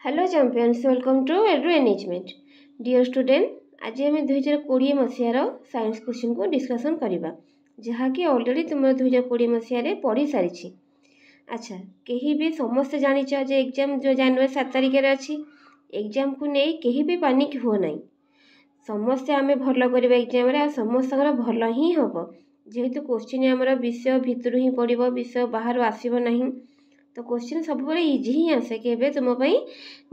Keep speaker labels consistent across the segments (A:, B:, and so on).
A: Hello champions welcome to एड्रो एनएचमेंट dear student आज आम 2020 मसीहार साइंस क्वेश्चन को डिस्कसन करवा जहाँकि ऑलरेडी तुम 2020 मसीह पढ़ी सारी। अच्छा कहीं भी समस्ते जानिच जे एग्जाम जो जनवरी 7 तारिख में अच्छी एग्जाम को नहीं कहीं भी पानिक हो ना समस्ते आम भल कर एग्जाम समस्त भल ही हम जेहेतु क्वेश्चन आमर विषय भितर ही पड़ो विषय बाहर आसब ना तो क्वेश्चन सब इजी ही आसे के तुमपाई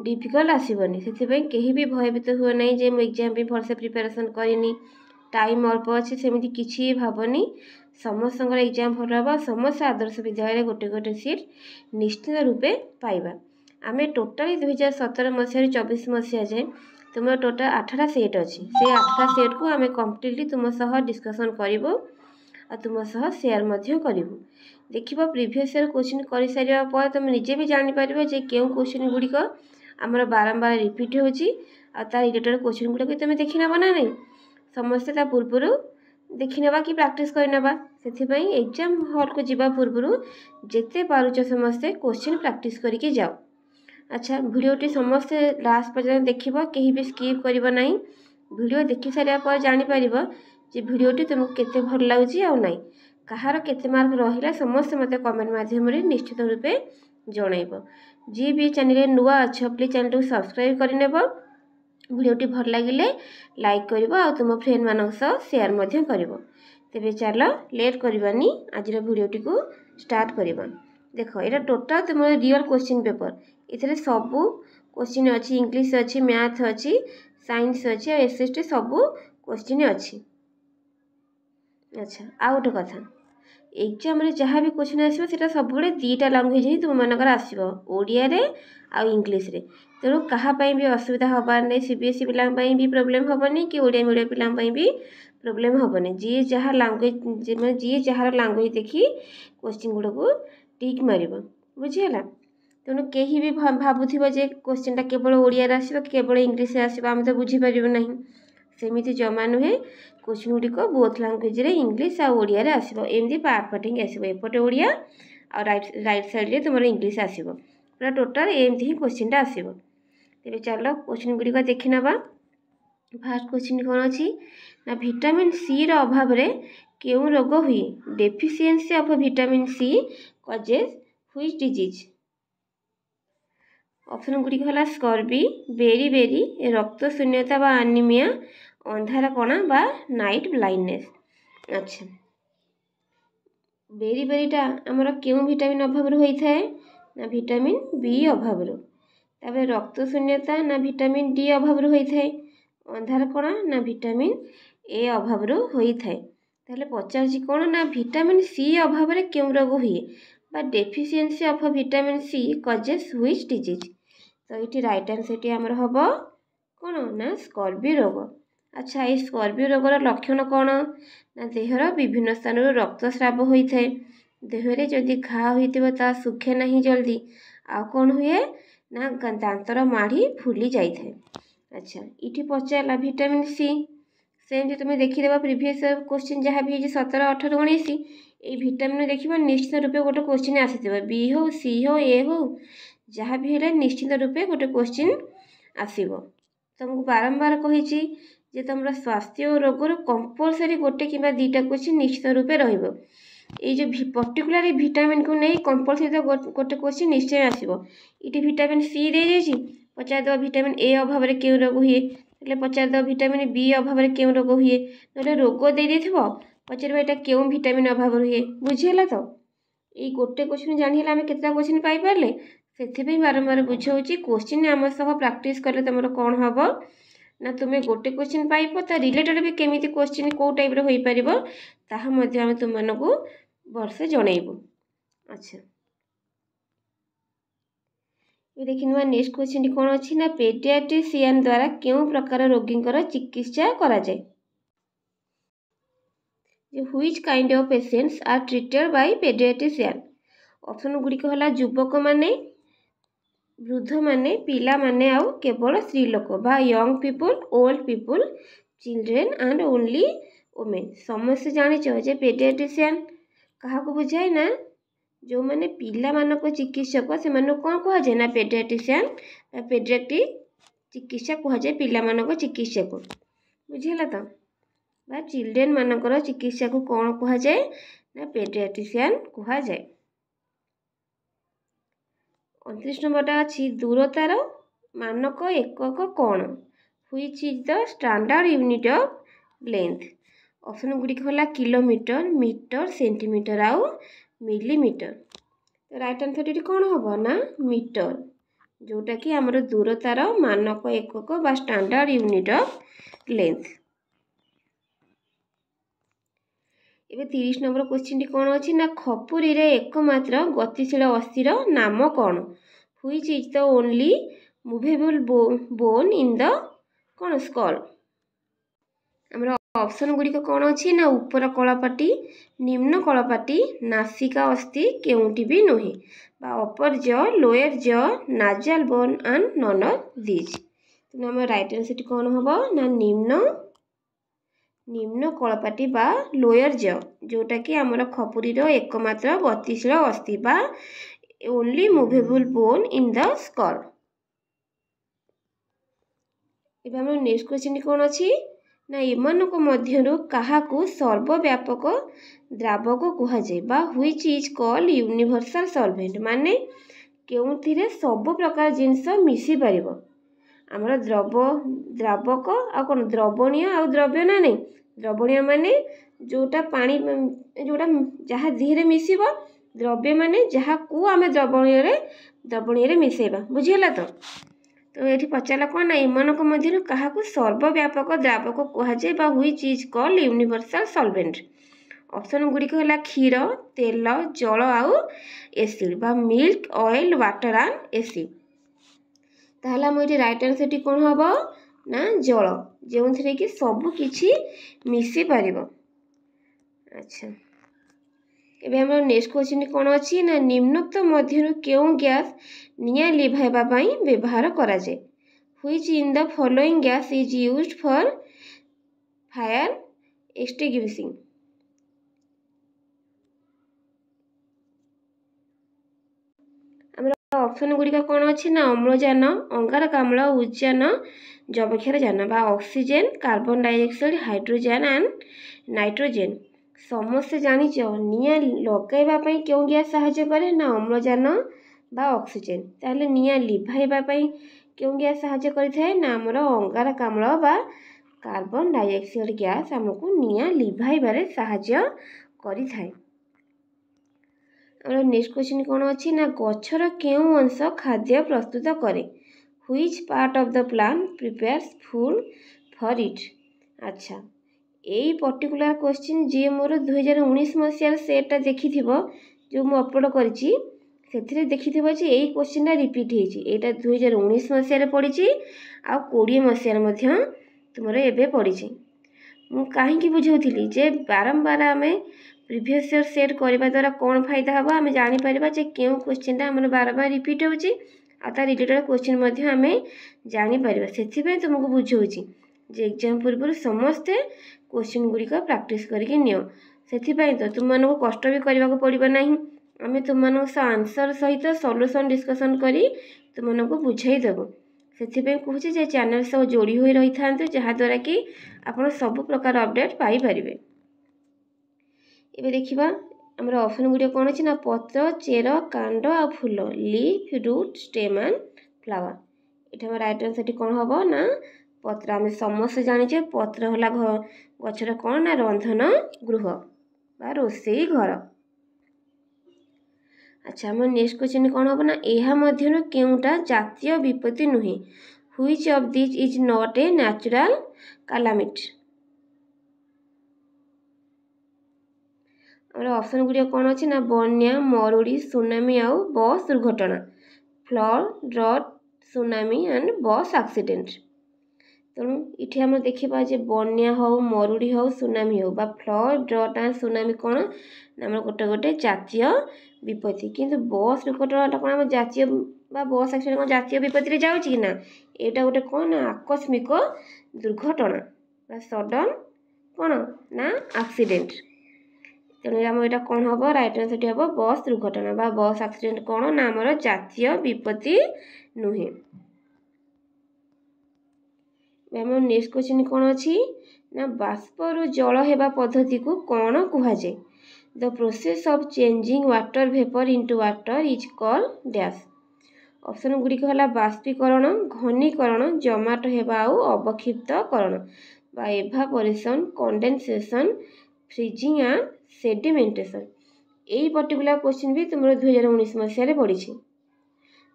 A: डिफिकल्ट आसबनी से कहीं भी भयभीत हुए ना जे एग्जाम भी भलसे प्रिपेरेसन करनी टाइम अल्प अच्छे सेमती किसी भावनी समस्त एग्जाम भल हम समस्त आदर्श विद्यालय गोटे गोटे सीट निश्चित रूपे पाइबा आम टोटाली 2017 मसीह 24 मसीहा जाए तुम टोटाल 8टा सेट अच्छी से 8टा सेट को आम कम्प्लीटली तुम सह डिस्कसन करूँ और तुम सह सेयार करूँ देख प्रिवियस ईयर क्वेश्चन कर सारा पर तुम निजे भी जापर जे क्यों क्वेश्चन गुड़िक आमर बारंबार रिपीट होची रिलेटेड क्वेश्चन गुड़ाक तुम देखी नब ना नहीं समस्ते पूर्वर देखी नवा कि प्रैक्टिस करनवा से एग्जाम हॉल को जीवा पूर्वर जिते पारुच समस्ते क्वेश्चन प्रैक्टिस करके जाओ। अच्छा वीडियोटी समस्ते लास्ट पर्यटन देखिए कहीं भी स्किप करना ना वीडियो देखी सारा पर जापर जे वीडियोटी तुमको केते भल लगुच आ ना कहार केते मार्क रहा समस्त मत कमेंट माध्यम निश्चित रूपे जनइब जी भी चैनल नुआ अच्छा प्लीज चैनल को सब्सक्राइब करने वीडियोटी भल लगे लाइक कर तुम फ्रेंड मान सेयार कर तेरे चल लेट करवानी आज वीडियोटी को स्टार्ट करवा। देख ये टोटाल तुम रियल क्वेश्चन पेपर ये सबू क्वेश्चन अच्छी इंग्लिश अच्छी मैथ अच्छी साइंस अच्छी और एसएसटी सबू क्वेश्चन अच्छी। अच्छा आ गोटे कथा एग्जाम जहाँ भी क्वेश्चन आसो सीटा सब दुईटा लांगुएज ही तुम मनकर आसो ओडिया रे आ इंग्लिश रे तेणु कहापाई भी असुविधा हबार नहीं सीबीएसई पिलांपाई भी प्रोब्लेम हेनी कि ओडिया मीडियम पिलांपाई भी प्रोब्लेम हेनी जी जहाँ लांगुएज जी जार लांगुएज देखी क्वेश्चन गुड़ा को टिक मार बुझीगला तेणु कहीं भी भावुव जे क्वेश्चन केवल ओडिया आसो केवल इंग्लिश आसो आम तो बुझीपर ना सेमती जमा नुहे क्वेश्चन गुड़िक बोथ लांगुएज रे इंग्लिश आ ओडिया आसो एमती पार्ट पार्टिंग आसो एपटे ओडिया और राइट साइड रे तुम इंग्लिश आसो पूरा टोटाल एमती ही क्वेश्चन आसो। तेरे चल क्वेश्चन गुड़िक देखी नवा फास्ट क्वेश्चन कौन अच्छी ना विटामिन सी रो अभाव रे क्यों रोग हुए deficiency of vitamin C causes which disease option गुड़िक है स्कर्वी बेरी बेरी रक्त शून्यता बा एनीमिया अंधार कणा बा नाइट ब्लाइंडनेस। अच्छा बेरी बेरीटा आमर क्यों विटामिन अभाव होता है ना विटामिन बी अभाव तापर रक्त शून्यता ना विटामिन डी अभाव होता है अंधार कणा ना विटामिन ए अभाव होता है ताहले पचार कौन ना विटामिन सी अभाव रे क्यों रोग हुए बा deficiency of vitamin C causes which disease तो ये राइट आंसर आमर हम कौन ना स्कर्वी रोग। अच्छा ये स्कर्वी रोगर लक्षण कौन ना देहर विभिन्न स्थान रक्तस्राव होता है देहरे जदि घा होता सुखे ना जल्दी आ कौन हुए ना दांतर माढ़ी फुली जाए। अच्छा ये पचारा विटामिन सी सेमती तुम देखीदेव प्रिवियस क्वेश्चन जहाँ भी 17 18 19 ये विटामिन देखिए निश्चित रूपे गोटे क्वेश्चन आसी बी हो सी हो ए हो जहाँ भी है निश्चित रूपे गोटे क्वेश्चन आसब तुमको बारंबार कही जे तुम स्वास्थ्य और रोगर कंपलसरी गोटे कि दुईटा क्वेश्चन निश्चित रूपे रो पर्टिकुलर विटामिन को नहीं कंपलसरी तो गोटे क्वेश्चन निश्चय आसो ये विटामिन सी दे जाइए पचारद विटामिन ए अभाव क्यों रोग हुए पचारद विटामिन बी अभाव क्यों रोग हुए ना रोग दे पचार यहाँ क्यों विटामिन अभाव हुए बुझीगला तो ये गोटे क्वेश्चन जानी आम केतटा क्वेश्चन पाइपारे से बारंबार बुझाऊँगी क्वेश्चन आम सह प्रैक्टिस कले तुम कौन हम ना तुम्हें गोटे क्वेश्चन पाइब ता रिलेटेड भी केमी क्वेश्चन कौ टाइप हो पार तुमको भलसे जनइबू। अच्छा ये देखिए नेक्स्ट क्वेश्चन कौन अच्छी ना पेडियाट्रिशियन द्वारा क्यों प्रकार रोगी चिकित्सा करा जाए which kind of patients are treated by pediatrician option गुड़िक है युवक माने वृद्ध माने पिला माने आउ केवल स्त्री लोक बा young people old people children and only women समस्त जानिच जे पेडियाट्रिशियन क्या बुझाए ना जो मैंने पिला मानक चिकित्सक से कौन कह जाए ना पेडियाट्रिशियन पेडियाट्रिक चिकित्सा कह जाए पिला मानक चिकित्सक बुझीगला तो बा चिल्ड्रेन मानकर चिकित्सा को कौन कह जाए ना पेडियाट्रिशियन कह जाए। 29 नंबरटा अच्छी दूरतार मानक एकक कौन which is the standard unit of length. Option गुड़िक होला किलोमीटर मीटर सेंटीमीटर आउ मिलीमीटर। तो राइट आंसर ये कौन हम ना मीटर जोटा कि आमर दूरतार मानक एकक बा स्टैंडर्ड यूनिट ऑफ लेंथ। एबे 30 नंबर क्वेश्चन कौन अच्छी ना खपुरी रे एकमात्र गतिशील अस्थिर नाम कौन which is the only movable bone in the कौन स्कल। आमर ऑप्शन गुड़िक कौन अच्छी ना ऊपर कलापाटी निम्न कलापाटी नासिका अस्थि केउटी भी नुहे बा अपर jaw lower jaw nasal bone and none of this. तो आम राइट आंसर कौन हम ना निम्न कलापाटी बा लोअर ज जोटा कि आमर खपुरीर एकमात्र गतिशील अस्थि बा only movable bone in the skull. एबे आम नेक्स्ट क्वेश्चन कौन अच्छी ना एमानक मध्यरु काहाकू सर्वव्यापक द्रावक कह जाए बा which is called universal solvent माने केउथिरे सब प्रकार जिनस मिसी परिबो। आमर द्रावक आ कौन द्रवणीय आ द्रव्य ना नहीं द्रवणीय माने जोटा पानी जोटा जहाँ धीरे मिसिबो द्रव्य माने जहाँ को आम द्रवणीय मिसेबा बुझीगला तो ये पचारा कौन ना एमानक मध्यरु काहाकू सर्वव्यापक द्रावक कह जाए बा which is called universal solvent. Option गुड़िक है क्षीर तेल जल आउ एसिड बा milk oil water and acid. ताहला हम ये राइट आंसर कौन हम ना जल जो थे कि सब किछि मिसी पारिबो। अच्छा एबे हम नेक्स्ट क्वेश्चन कौन अच्छी ना निम्नोक्त मध्यरु केउं गैस निया लिभाइबा पई व्यवहार करा जाए which in the following gas is used for fire extinguishing. Option गुड़िक कौन अच्छी ना अम्लजान अंगारकाम्ल उद्यान जबक्षार जान बा oxygen carbon dioxide hydrogen and nitrogen. समस्ते जानिच निया लगैवाई क्यों गैस साहाय्य करे ना अम्लजान बा ऑक्सीजन ताहले निया लिभाइवाई क्यों गैस साहाय्य करिथाए ना आमर अंगारकाम्ल बा कार्बन डाइऑक्साइड गैस आमको निया लिभाइबारे साहाय्य करिथाए। और नेक्स्ट क्वेश्चन कौन अच्छी ना गछर केउं अंश खाद्य प्रस्तुत करे which part of the plant prepares food for it. अच्छा यही पर्टिकुलर क्वेश्चन जी मोर 2019 मसीहार सेटा देखि जो मु अपलोड करिछि से देखि जे यही क्वेश्चन रिपीट होता 2019 मसीहार पड़ी आ 20 मसीहार तुमर एबे पड़ी मु कहीं बुझाऊली जे बारंबार आम प्रीवियस ईयर सेट करने द्वारा कौन फायदा हम आम जापर जे क्यों क्वेश्चन आम बार बार रिपीट हो रिलेटेड क्वेश्चन आम जापर से तुमको बुझाऊँगी जे एग्जाम पूर्व समस्ते क्वेश्चन गुड़िक प्रैक्टिस करके नियो से तो तुमको कष्ट भी करने को पड़ो ना आम तुम आंसर सहित सॉल्यूशन डिस्कशन करी तुमको बुझाईदेबू से कहूँ जे चैनल सब जोड़ी हुई रही था जहाद्वारा कि आप सब प्रकार अपडेट पाइपर। एबे देखिबा हमर ऑप्शन गुड़िया कौन अच्छी ना पत्र चेर कांड आ फूल leaf root stem and flower. ये राइट आंसर कौन हम ना पत्र आम समस्त जाने पत्र होला गचर कौन ना रंधन गृह बा रोसई घर। अच्छा आम नेक्स्ट क्वेश्चन कौन हम ना यह मध्यनु केउटा जातीय विपत्ति नुहे which of this is not a natural calamity. और ऑप्शन गुड़िया कौन अच्छी ना बन्या मरुड़ी सुनामी आउ बस दुर्घटना flood drought tsunami and bus accident. तेणु ये आम देखा जे बन्या हो मरुड़ी हो सुनामी हो बा फ्लड ड्रट एंड सुनामी कौन आम गोटे गोटे जातीय विपत्ति किंतु बस दुर्घटना कौन आम जातीय बस एक्सीडेंट कौन जातीय विपत्ति जाऊँगी ना यहाँ गोटे कौन आकस्मिक दुर्घटना बा सडन कौन ना एक्सीडेंट। तेणु आम यहाँ कौन हम राइट आंसर हम बस दुर्घटना बा बस एक्सीडेंट कौन ना आमर जातीय विपत्ति नुहे। आम नेक्स्ट क्वेश्चन कौन अच्छी ना बाष्परू जल हेबा पद्धति को कौन कहुए। The process of changing water vapour into water is called dash. Option गुड़िक है बाष्पीकरण घनीकरण जमाट हेबा आउ अवक्षिप्तकरण बा evaporation condensation freezing and sedimentation. यही पर्टिकुलर क्वेश्चन भी तुम 2019 मसीह पढ़ी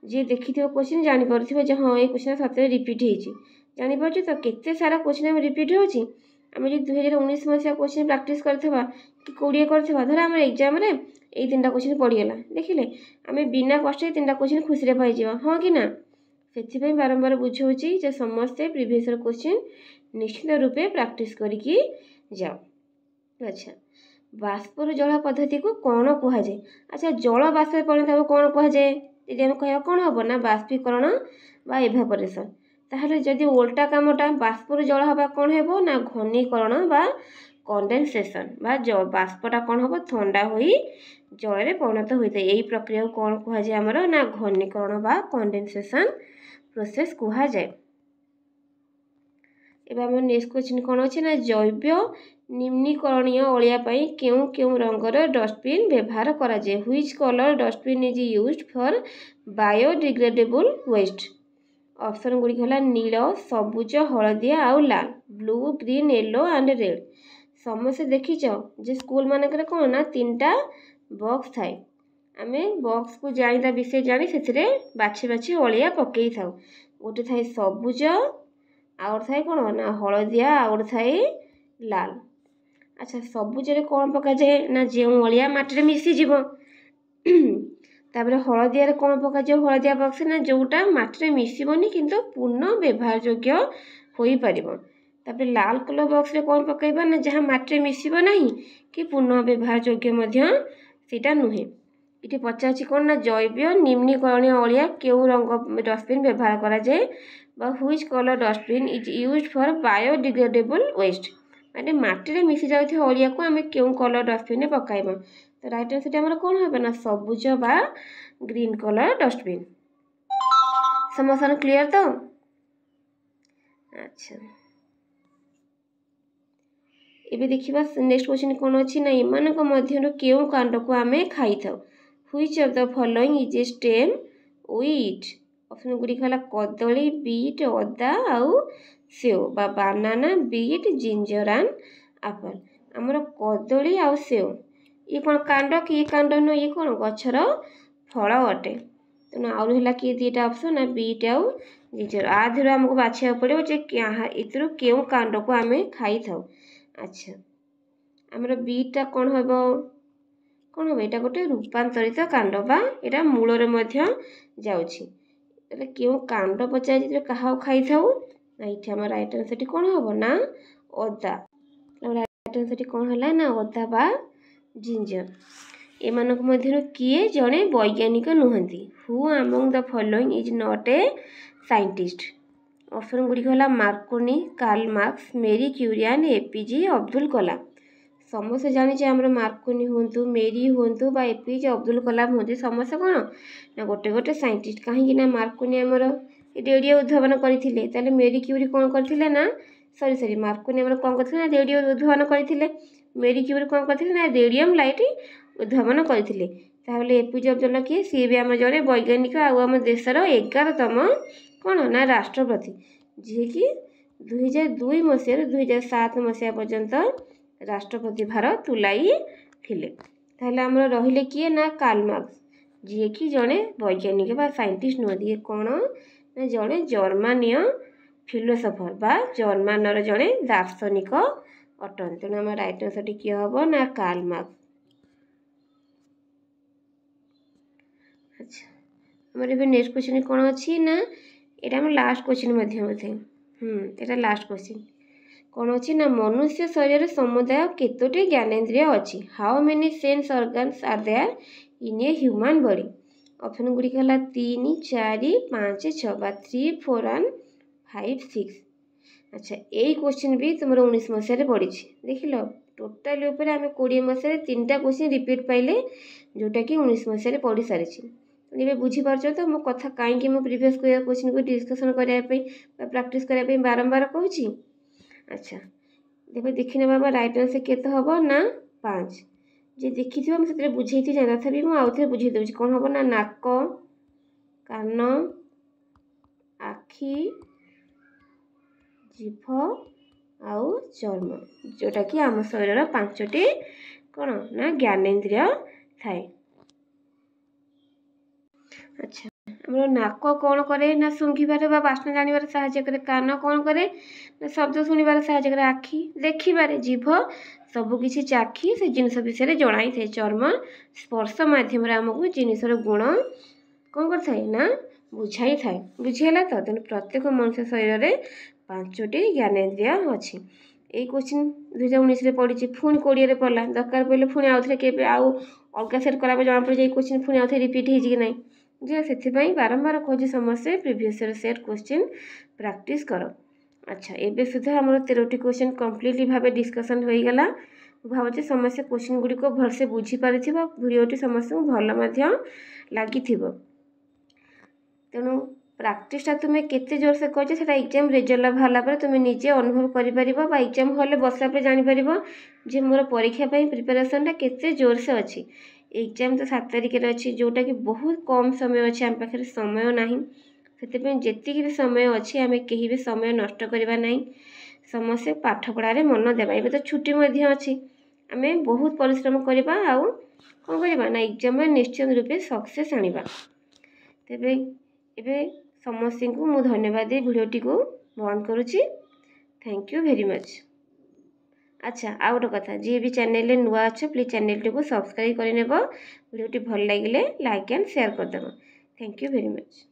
A: जी देखि क्वेश्चन जापर जो हाँ ये क्वेश्चन सतरे रिपीट हो जापर तो केते सारा क्वेश्चन रिपीट होची। आम जो 2019 मसीहा क्वेश्चन प्रैक्टिस करथबा कि 20 करथबा धर आम एग्जाम रे यही 3टा क्वेश्चन पड़ीगला देखिले आम बिना कष्ट 3टा क्वेश्चन खुशी पाई हाँ कि ना से बारंबार बुझाऊँगी जे समस्ते प्रीवियस क्वेश्चन निश्चित रूपे प्रैक्टिस करके जाओ। अच्छा बाष्पर जल पद्धति को कौन कहुए। अच्छा जल बाष्प परिणत हम कौन कहुए यदि आम कह कौन हम ना बाष्पीकरण बा एभापोरेशन ताहले जदि उल्टा कामटा बाष्पर जल हवा कौन हो ना घनीकरण बा कंडेंसेशन बा बाष्पटा कौन हम ठंडा हो जल में परिणत होता है। यही प्रक्रिया को कौन कहुए आमर ना घनीकरण बा कंडेंसेशन प्रोसेस कहुए। एवं आम नेक्स्ट क्वेश्चन कौन अच्छे ना जैव निम्नीकरणीय अलिया क्यों क्यों रंगर डस्टबिन व्यवहार कराए। Which colour dustbin is used for biodegradable waste. Option गुड़िक है नील सबुज हलदिया आउ लाल blue green yellow and red. समस्त देखीच जे स्कूल मानक कौन ना 3टा बॉक्स थाए आम बॉक्स को जानी विषय जानी से बाछी बाछी अलिया पकई था गोटे थाए सबुज आउट थाए कौन ना हलदिया आउट थाए लाल। अच्छा सबुज कौन पका जाए ना जो अलिया माटी मिसीज तापर हलदिया कौन पका जाए हलदिया बक्स ना जोटा माटी मिसबनी किंतु पूर्ण व्यवहार योग्य हो पार। तापर लाल कलर बक्स रे कौन पकईबा ना जहाँ माटी मिसब नहीं कि पूर्ण व्यवहार योग्य सीटा नुहे। ये पचार कौन ना जैव निम्नीकरणीय अलिया क्यों रंग डस्टबिन व्यवहार कराए बा which colour dustbin is used for biodegradable waste माने माटी मिसी जाउथि अलिया को आम क्यों कलर डस्टबिन में पकाइबा। तो राइट आंसर आमर कौन हो ना सबुज बा ग्रीन कलर डस्टबिन। समस्या क्लियर तो। अच्छा एबे देखिबा नेक्स्ट क्वेश्चन कौन अच्छी ना इमानक मध्यरु केउ कांड को आम खाई था। Which of the following is a stem we eat. Option गुड़िक है कदली बीट अदा आउ सेव बा banana beet ginger and apple. आमर कदली आउ सेव ये कौन कांड कि कांड नुह ये कौन गछर फल अटे। तेणु आउ है कि 2टा ऑप्शन ना बीट आउ जिंजर आधर आमको बाछा पड़ो जे इतर क्यों कांड को आम खाई था। अच्छा आमर बीटा कौन हम कौन हम यहाँ गोटे रूपांतरित कांड बा यहाँ मूल जाऊँगी क्यों कांड पचार क्या खाई था ये आम राइट आंसर कौन हम ना अदा। राइट आंसर कौन है ना अदा बा जिंजर। एमानक मध्यरु किए जड़े वैज्ञानिक नुहंती। Who among the following is not a scientist. Option गुड़िक है Marconi Karl Marx Marie Curie and APJ Abdul Kalam. समस्त जानी आम मार्कोनी हूँ मेरी हूँ बा एपीजे अब्दुल कलाम हूँ समस्त कौन ना गोटे गोटे साइंटिस्ट कहीं मार्कोनी आमर रेडियो उद्भावन करते मेरी क्यूरी कौन करते ना सॉरी मार्कोनी आमर कौन करते रेडियो उद्भावन करते मेरी क्यूरी कौन करते ना रेडियम लाइट उद्भावन करते। एपीजे अब्दुल कलाम किए सी भी आम जड़े वैज्ञानिक आम देशर 11तम कौन ना राष्ट्रपति जी कि 2002 मसीह 2007 मसीहा पर्यंत राष्ट्रपति भार तुलाई थिले। ताहले आमर रहिले किए ना कार्ल मार्क्स जी कि जड़े वैज्ञानिक बा साइंटिस्ट नुहति कौन ना जड़े जर्मानीय फिलोसफर बा जर्मानर जड़े दार्शनिक अटन। तेणु आम राइट आंसर किए हम ना कार्ल मार्क्स। अच्छा आमर ए नेक्स्ट क्वेश्चन कौन अच्छी ना यहाँ आम लास्ट क्वेश्चन बोधे लास्ट क्वेश्चन कौन अच्छी ना मनुष्य शरीर समुदाय केतोटी ज्ञानेन्द्रिय अच्छी। How many sense organs are there in a human body. Option गुड़िक है 3 4 5 6 बा 3 4 एंड 5 6। अच्छा यही क्वेश्चन भी तुम 19 मसीह पढ़ी देख लो टोटाली ऊपर आम 20 मसीह 3टा क्वेश्चन रिपीट पाइले जोटा कि 19 मसीह पढ़ी सारी ये बुझीपार तो मो कथा कहीं प्रीवियस क्वेश्चन को डिस्कसन करने प्रैक्टिस करने बारंबार कहूँ। अच्छा देखो देखने बाबा राइट आंसर केते हम ना 5 जे देखी थी मुझे बुझे थी जाना था भी मुझे आउ थे बुझे दूसरी कौन हम ना नाक कान आखि जीभ आउ चर्म जोटा कि आम शरीर 5टी कौन ना ज्ञानेन्द्रिय थाए। अच्छा आमर नाक कौन करे ना शुंघिबार बा बास्ना जानिबार साहाय्य करे कान कौन करे ना शब्द शुणिबार साहाय्य करे आखि देखिबार जीभ सबकिछि चाखी से जिनस विषय जणाई थे चर्म स्पर्श माध्यम आमको जिनसर गुण कौन कर ना बुझाई थाए बुझीगला तो तेणु प्रत्येक मनुष्य शरीर में 5टी ज्ञानेन्द्रिय अच्छी यही क्वेश्चन 2019 पढ़ी पुणी 20 पढ़ला दरकार पड़े पुणी आउ थे के आउ अलग सेट कला जना पड़े क्वेश्चन पुणी आउ थे रिपीट हो ना जे से बारंबार कहूँ समस्ते प्रीवियस सेट क्वेश्चन प्रैक्टिस कर। अच्छा एबे सुधा आम 13टी क्वेश्चन कम्प्लीटली भाव डिस्कसन हो गला भावे समस्ते क्वेश्चन गुड़िक भलसे बुझीपार भिडियोटी समस्त भल लगी तेणु प्राक्टिसटा तुम्हें केते जोर से कर एग्जाम रिजल्ट बाहर पर तुम्हें निजे अनुभव कर एग्जाम हॉल बसला जापर जे मोर परीक्षा प्रिपेरेसनटा केते जोर से अच्छी एग्जाम तो 7 तारिख अच्छी जोटा कि बहुत कम समय अच्छे आम पाखे समय ना से जी भी समय अच्छी आम कहीं भी समय नष्ट करवा ना समस्ते पाठ पढ़ारे मन देवा ए तो छुट्टी अच्छी आम बहुत परिश्रम करवा आउ कौन करवा ना एग्जाम निश्चित रूपे सक्सेस आनिबा। तेबे एबे समस्त को मु धन्यवाद दे वीडियोटी को बंद करुच्ची। Thank you very much. अच्छा आ गोटे कथा जी भी चैनल नुआ अच्छे प्लीज चैनल टी को सब्सक्राइब करने वीडियोटी भल लगे लाइक एंड शेयर करदेव। Thank you very much.